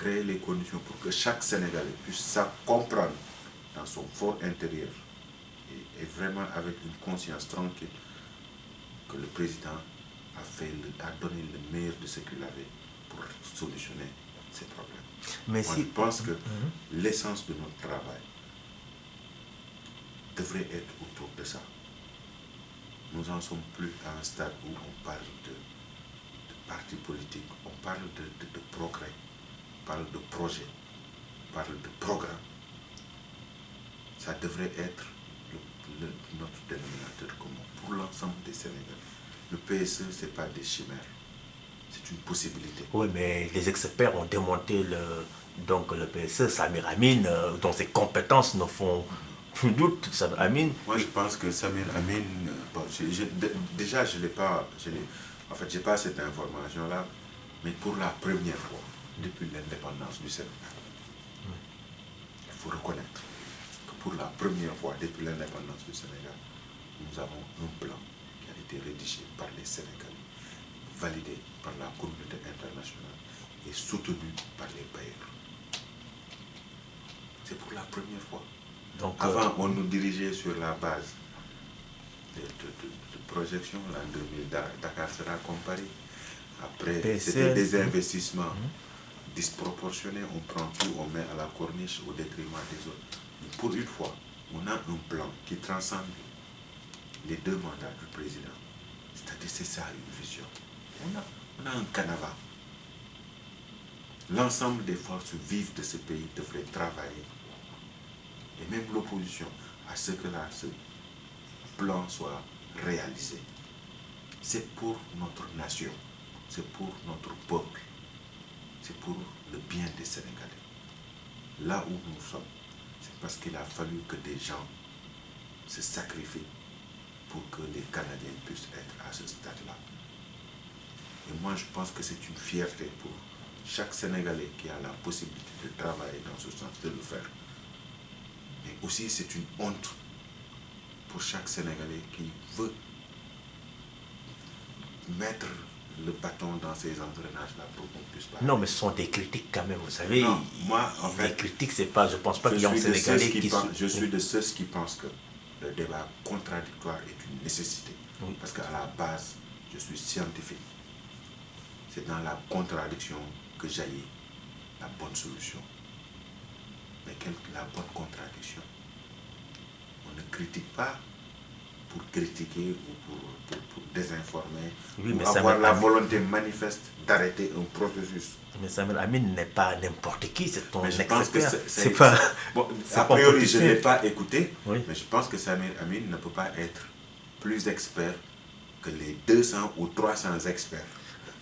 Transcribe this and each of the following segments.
créer les conditions pour que chaque Sénégalais puisse ça comprendre dans son fort intérieur et vraiment avec une conscience tranquille que le président a donné le meilleur de ce qu'il avait pour solutionner ces problèmes. Mais moi, si... je pense que l'essence de notre travail devrait être autour de ça. Nous n'en sommes plus à un stade où on parle de partis politiques, on parle de progrès, on parle de projets, on parle de programme. Ça devrait être notre dénominateur commun pour l'ensemble des Sénégalais. Le PSE, ce n'est pas des chimères, c'est une possibilité. Oui, mais les experts ont démonté le PSE, Samir Amin, dont ses compétences ne font plus doute. Samir Amin. Moi, je pense que Samir Amin, déjà, je n'ai pas, en fait, j'ai pas cette information-là, mais pour la première fois depuis l'indépendance du Sénégal, il faut reconnaître que pour la première fois depuis l'indépendance du Sénégal, nous avons un plan qui a été rédigé par les Sénégalais, validé par la communauté internationale et soutenu par les bailleurs. C'est pour la première fois. Donc, avant, on nous dirigeait sur la base de projections. L'an 2000, Dakar sera comparé. Après, c'était des investissements disproportionnés. On prend tout, on met à la corniche au détriment des autres. Mais pour une fois, on a un plan qui transcende les 2 mandats du président. C'est-à-dire, c'est ça une vision. On a un canevas. L'ensemble des forces vives de ce pays devraient travailler, et même l'opposition, à ce que ce plan soit réalisé. C'est pour notre nation, c'est pour notre peuple, c'est pour le bien des Sénégalais. Là où nous sommes, c'est parce qu'il a fallu que des gens se sacrifient pour que les Canadiens puissent être à ce stade-là. Et moi, je pense que c'est une fierté pour chaque Sénégalais qui a la possibilité de travailler dans ce sens, de le faire. Mais aussi, c'est une honte pour chaque Sénégalais qui veut mettre le bâton dans ces engrenages-là pour qu'on puisse pas. Non, mais ce sont des critiques quand même, vous savez. Non, moi, en fait, les critiques, c'est pas, je pense pas qu'il y a un Sénégalais qui... Je suis de ceux qui pensent que le débat contradictoire est une nécessité. Oui. Parce qu'à la base, je suis scientifique. C'est dans la contradiction que jaillit la bonne solution. Mais quelle est la bonne contradiction? On ne critique pas pour critiquer ou pour désinformer, oui, ou avoir la volonté manifeste d'arrêter un processus. Mais Samir Amin n'est pas n'importe qui, c'est ton expert. Je pense que c'est pas... Bon, a priori, je ne l'ai pas écouté, oui. Mais je pense que Samir Amin ne peut pas être plus expert que les 200 ou 300 experts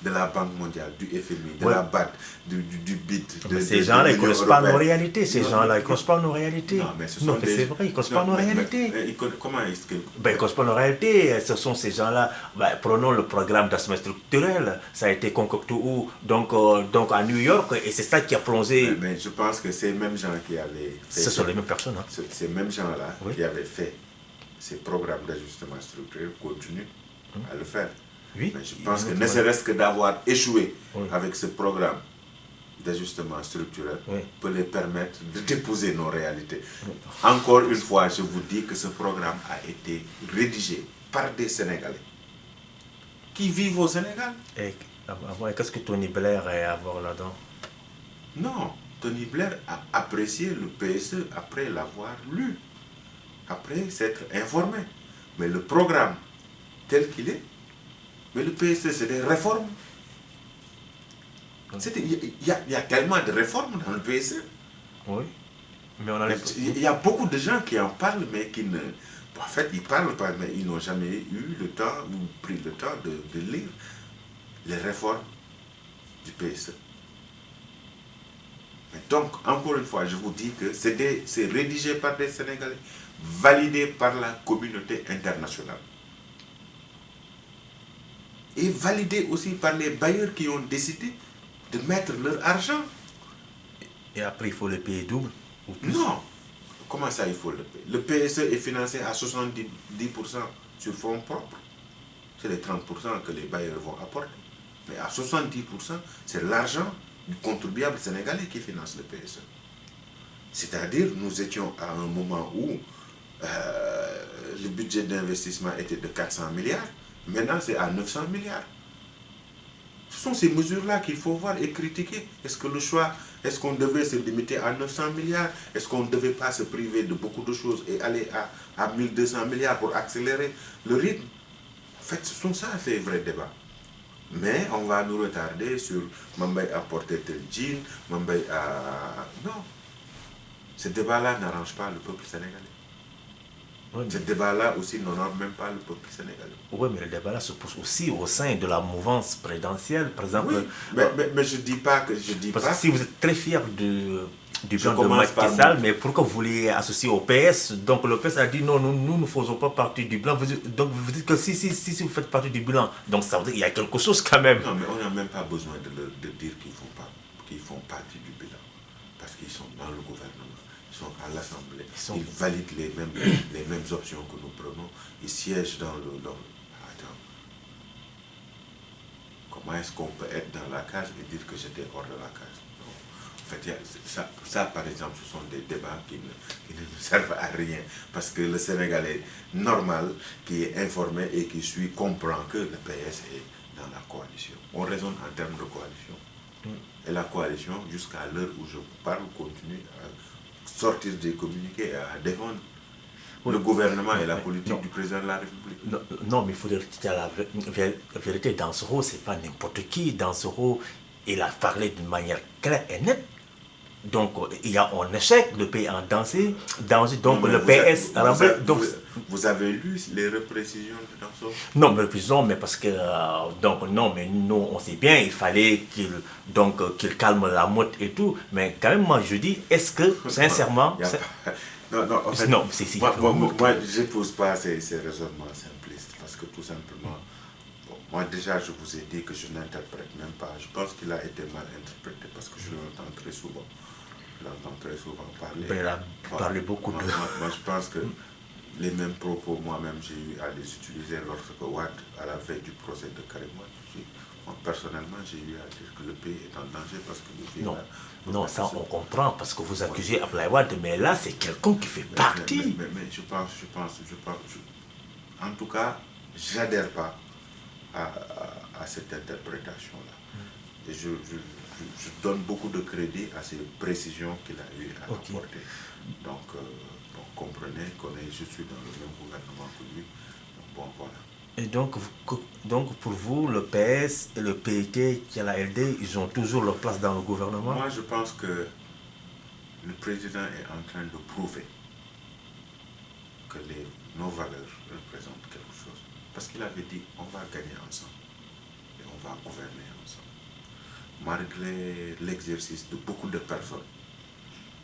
de la Banque mondiale, du FMI, de la BAD, du BID. Ces gens-là, ils ne connaissent pas nos réalités. Ces gens-là, ils ne connaissent pas nos réalités. Non, mais c'est vrai, ils ne connaissent pas nos réalités. Comment est-ce que... Ils ne connaissent pas nos réalités. Ce sont ces gens-là. Prenons le programme d'assistance structurelle. Ça a été concocté où? Donc à New York, et c'est ça qui a plongé... Mais je pense que ces mêmes gens qui avaient fait... Ce sont les mêmes personnes. Hein. Ces mêmes gens-là qui avaient fait ces programmes d'ajustement structurel continuent à le faire. Oui, mais je pense que ne serait-ce que d'avoir échoué avec ce programme d'ajustement structurel peut les permettre d'épouser nos réalités. Encore une fois, je vous dis que ce programme a été rédigé par des Sénégalais qui vivent au Sénégal. Et qu'est-ce que Tony Blair a à voir là-dedans? Non, Tony Blair a apprécié le PSE après l'avoir lu, après s'être informé. Mais le programme tel qu'il est, mais le PSE, c'est des réformes. Il y a tellement de réformes dans le PSE. Oui. Mais il y a beaucoup de gens qui en parlent, mais qui ne... En fait, ils parlent pas, mais ils n'ont jamais eu le temps ou pris le temps de lire les réformes du PSE. Mais donc, encore une fois, je vous dis que c'est rédigé par des Sénégalais, validé par la communauté internationale. Et validé aussi par les bailleurs qui ont décidé de mettre leur argent. Et après, il faut le payer double ou plus? Non. Comment ça, il faut le payer? Le PSE est financé à 70% sur fonds propres. C'est les 30% que les bailleurs vont apporter. Mais à 70%, c'est l'argent du contribuable sénégalais qui finance le PSE. C'est-à-dire, nous étions à un moment où le budget d'investissement était de 400 milliards, maintenant c'est à 900 milliards. Ce sont ces mesures-là qu'il faut voir et critiquer. Est-ce que le choix, est-ce qu'on devait se limiter à 900 milliards? Est-ce qu'on ne devait pas se priver de beaucoup de choses et aller à 1200 milliards pour accélérer le rythme? En fait, ce sont ça ces vrais débats. Mais on va nous retarder sur Mambay a porté tel jean, Mambay a... Non. Ce débat-là n'arrange pas le peuple sénégalais. Oui, Ce débat-là aussi n'honore même pas le peuple sénégalais. oui, mais le débat-là se pose aussi au sein de la mouvance présidentielle. Par exemple, Oui, mais je ne dis pas que... parce que si vous êtes très fier du Je plan de commence par Macky Sall, mais pourquoi vous voulez associer au PS? Donc le PS a dit non, nous ne faisons pas partie du plan. Donc vous dites que si vous faites partie du bilan, donc ça veut dire qu'il y a quelque chose quand même. Non, mais on n'a même pas besoin de dire qu'ils font partie du bilan. Parce qu'ils sont dans le gouvernement. Ils sont à l'Assemblée. Ils valident les mêmes options que nous prenons. Ils siègent dans le... Attends. Comment est-ce qu'on peut être dans la case et dire que j'étais hors de la case? Non. En fait, ça, par exemple, ce sont des débats qui ne nous servent à rien. Parce que le Sénégalais normal, qui est informé et qui suit, comprend que le PS est dans la coalition. On raisonne en termes de coalition. Et la coalition, jusqu'à l'heure où je vous parle, continue à sortir des communiqués et à défendre le gouvernement et la politique du président de la République. Non, mais il faut dire la vérité. Dansokho, ce n'est pas n'importe qui. Dansokho, il a parlé d'une manière claire et nette. Donc, il y a un échec, le pays en danger, donc Non, le PS... Vous avez lu les reprécisions de Dansokho? Non, mais précision, mais parce que... donc, non, mais nous, on sait bien, il fallait qu'il calme la motte et tout. Mais quand même, moi, je dis, est-ce que, sincèrement... Non, en fait, non, moi, je ne pose pas ces raisonnements simplistes. Parce que tout simplement... Moi, déjà, je vous ai dit que je n'interprète même pas. Je pense qu'il a été mal interprété parce que je l'entends très souvent. Je l'entends très souvent parler. Il a parlé beaucoup de... Moi, je pense que les mêmes propos, moi-même, j'ai eu à les utiliser lorsque Ouad, à la veille du procès de Karim Wade, moi, personnellement, j'ai eu à dire que le pays est en danger parce que le pays... Non, ça on comprend parce que vous accusez Abdoulaye Wade, mais là, c'est quelqu'un qui fait partie. Mais je pense, en tout cas, j'adhère pas à cette interprétation-là. Et je donne beaucoup de crédit à ces précisions qu'il a eu à apporter. Donc, comprenez je suis dans le même gouvernement que lui. Donc, bon, voilà. Et donc pour vous, le PS et le PIT, qui est la LD, ils ont toujours leur place dans le gouvernement? Moi, je pense que le président est en train de prouver que nos valeurs représentent quelque chose. Parce qu'il avait dit, on va gagner ensemble et on va gouverner ensemble. Malgré l'exercice de beaucoup de personnes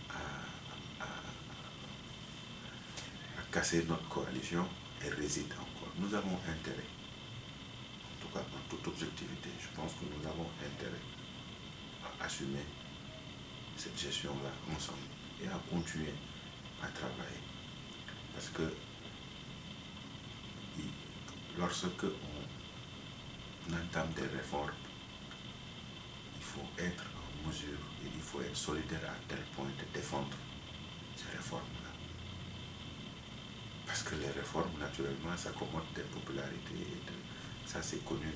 à casser notre coalition, elle réside encore. Nous avons intérêt, en tout cas en toute objectivité, je pense que nous avons intérêt à assumer cette gestion-là ensemble et à continuer à travailler. Parce que lorsque on entame des réformes, il faut être en mesure et il faut être solidaire à tel point de défendre ces réformes-là. Parce que les réformes, naturellement, s'accommodent des popularités. Ça, c'est connu,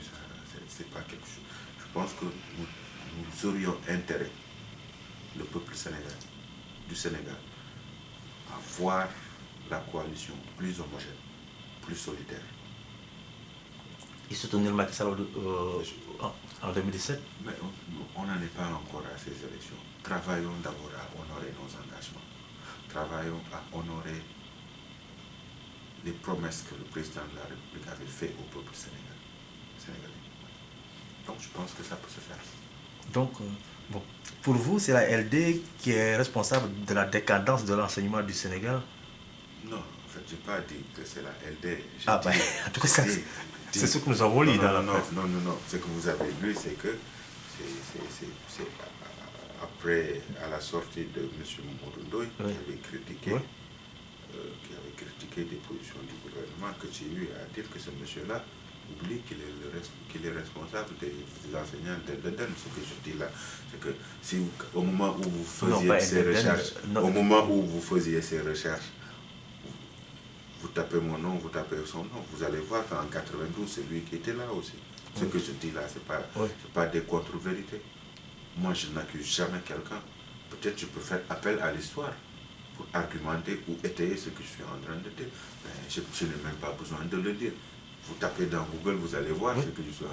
c'est pas quelque chose. Je pense que nous aurions intérêt, le peuple sénégalais, du Sénégal, à voir la coalition plus homogène, plus solidaire. Ils soutenaient le Macky Sall en 2017? Mais on n'en est pas encore à ces élections. Travaillons d'abord à honorer nos engagements. Travaillons à honorer les promesses que le président de la République avait fait au peuple sénégalais. Donc je pense que ça peut se faire. Donc, pour vous, c'est la LD qui est responsable de la décadence de l'enseignement du Sénégal? Non, en fait, je n'ai pas dit que c'est la LD. En tout cas, c'est ce que nous avons lu dans la presse. Non. Ce que vous avez lu, c'est que c'est après, à la sortie de M. Mamadou Ndoye, qui avait critiqué des positions du gouvernement, que j'ai eu à dire que ce monsieur-là oublie qu'il est responsable des enseignants d'Eden. Ce que je dis là, c'est que si au moment où vous faisiez ces recherches, au moment où vous faisiez ces recherches, vous tapez mon nom, vous tapez son nom, vous allez voir qu'en 92, c'est lui qui était là aussi. Ce que je dis là, ce n'est pas des contre-vérités. Moi, je n'accuse jamais quelqu'un. Peut-être je peux faire appel à l'histoire pour argumenter ou étayer ce que je suis en train de dire. Mais je n'ai même pas besoin de le dire. Vous tapez dans Google, vous allez voir ce que je suis en train de dire.